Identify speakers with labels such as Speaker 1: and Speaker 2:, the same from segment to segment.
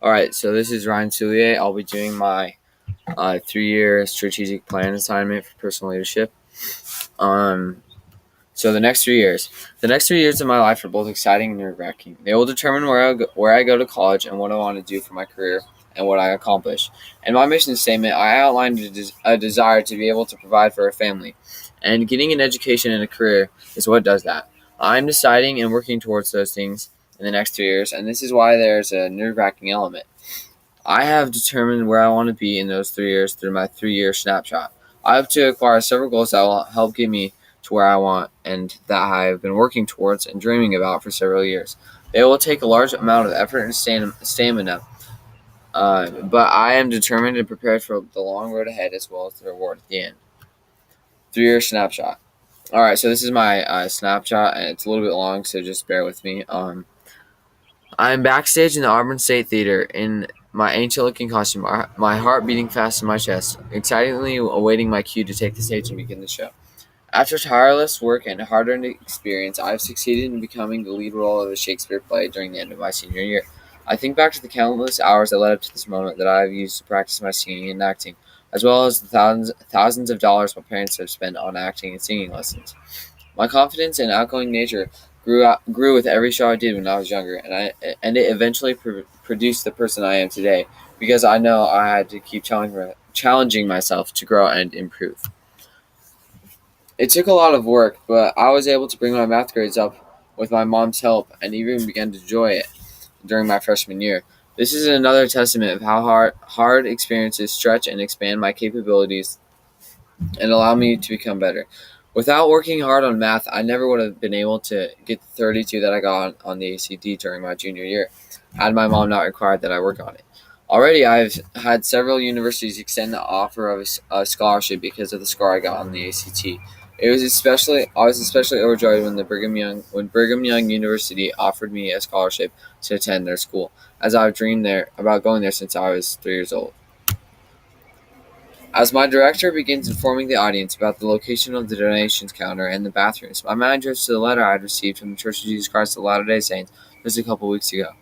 Speaker 1: All right, so this is Ryan Soulier. I'll be doing my 3-year strategic plan assignment for personal leadership. Um, so the next 3 years of my life are both exciting and nerve-wracking. They will determine where I go to college and what I want to do for my career and what I accomplish. In my mission statement, I outlined a desire to be able to provide for a family, and getting an education and a career is what does that. I'm deciding and working towards those things in the next 3 years, and this is why there's a nerve-wracking element. I have determined where I want to be in those 3 years through my 3-year snapshot. I have to acquire several goals that will help get me to where I want and that I have been working towards and dreaming about for several years. They will take a large amount of effort and stamina, but I am determined and prepared for the long road ahead as well as the reward at the end. 3-year snapshot. All right, so this is my snapshot, and it's a little bit long, so just bear with me. I'm backstage in the Auburn State Theater in my ancient-looking costume, my heart beating fast in my chest, excitedly awaiting my cue to take the stage and begin the show. After tireless work and hard-earned experience, I have succeeded in becoming the lead role of a Shakespeare play during the end of my senior year. I think back to the countless hours that led up to this moment that I have used to practice my singing and acting, as well as the thousands of dollars my parents have spent on acting and singing lessons. My confidence and outgoing nature grew with every show I did when I was younger, and it eventually produced the person I am today. Because I know I had to keep challenging myself to grow and improve. It took a lot of work, but I was able to bring my math grades up with my mom's help, and even began to enjoy it during my freshman year. This is another testament of how hard experiences stretch and expand my capabilities and allow me to become better. Without working hard on math, I never would have been able to get the 32 that I got on the ACT during my junior year, had my mom not required that I work on it. Already, I've had several universities extend the offer of a scholarship because of the score I got on the ACT. I was especially overjoyed when Brigham Young University offered me a scholarship to attend their school, as I've dreamed about going there since I was 3 years old. As my director begins informing the audience about the location of the donations counter and the bathrooms, my mind drifts to the letter I had received from the Church of Jesus Christ of Latter-day Saints just a couple weeks ago.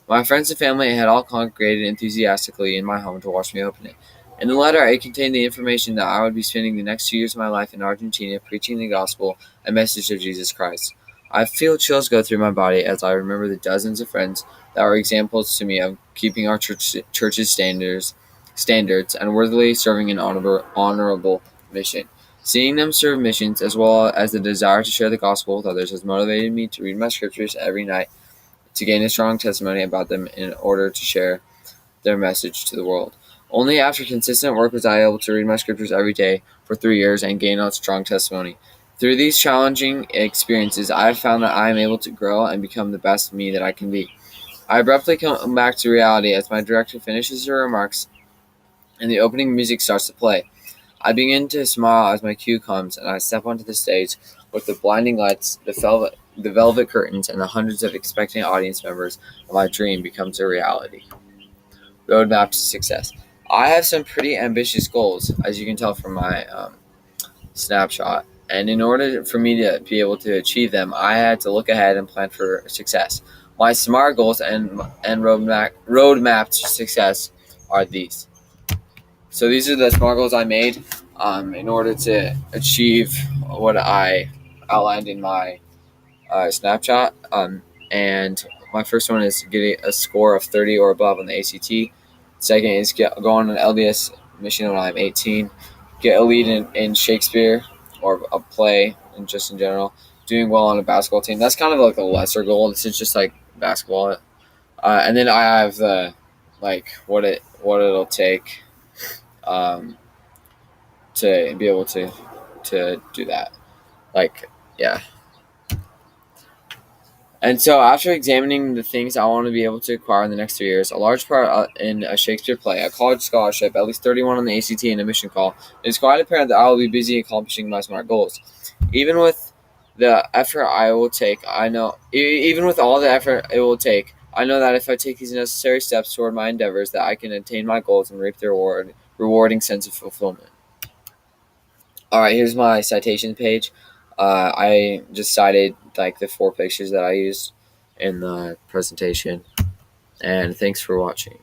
Speaker 1: My friends and family had all congregated enthusiastically in my home to watch me open it. In the letter, it contained the information that I would be spending the next 2 years of my life in Argentina preaching the gospel and message of Jesus Christ. I feel chills go through my body as I remember the dozens of friends that were examples to me of keeping our church's standards and worthily serving an honorable mission. Seeing them serve missions as well as the desire to share the gospel with others has motivated me to read my scriptures every night to gain a strong testimony about them in order to share their message to the world. Only after consistent work was I able to read my scriptures every day for 3 years and gain a strong testimony. Through these challenging experiences, I have found that I am able to grow and become the best me that I can be. I abruptly come back to reality as my director finishes her remarks and the opening music starts to play. I begin to smile as my cue comes, and I step onto the stage with the blinding lights, the velvet curtains, and the hundreds of expectant audience members, and my dream becomes a reality. Roadmap to success. I have some pretty ambitious goals, as you can tell from my snapshot. And in order for me to be able to achieve them, I had to look ahead and plan for success. My SMART goals and roadmap to success are these. So these are the SMART goals I made in order to achieve what I outlined in my snapshot. And my first one is getting a score of 30 or above on the ACT. Second is go on an LDS mission when I'm 18. Get a lead in Shakespeare or a play, and just in general. Doing well on a basketball team. That's kind of like a lesser goal. This is just like basketball. And then I have the what it'll take um, to be able to do that. Like, yeah. And so, after examining the things I want to be able to acquire in the next 3 years, a large part in a Shakespeare play, a college scholarship, at least 31 on the ACT, and a mission call, it is quite apparent that I will be busy accomplishing my SMART goals. Even with the effort I will take, I know, even with all the effort it will take, I know that if I take these necessary steps toward my endeavors, that I can attain my goals and reap the rewarding sense of fulfillment. All right, here's my citation page. I just cited like the 4 pictures that I used in the presentation. And thanks for watching.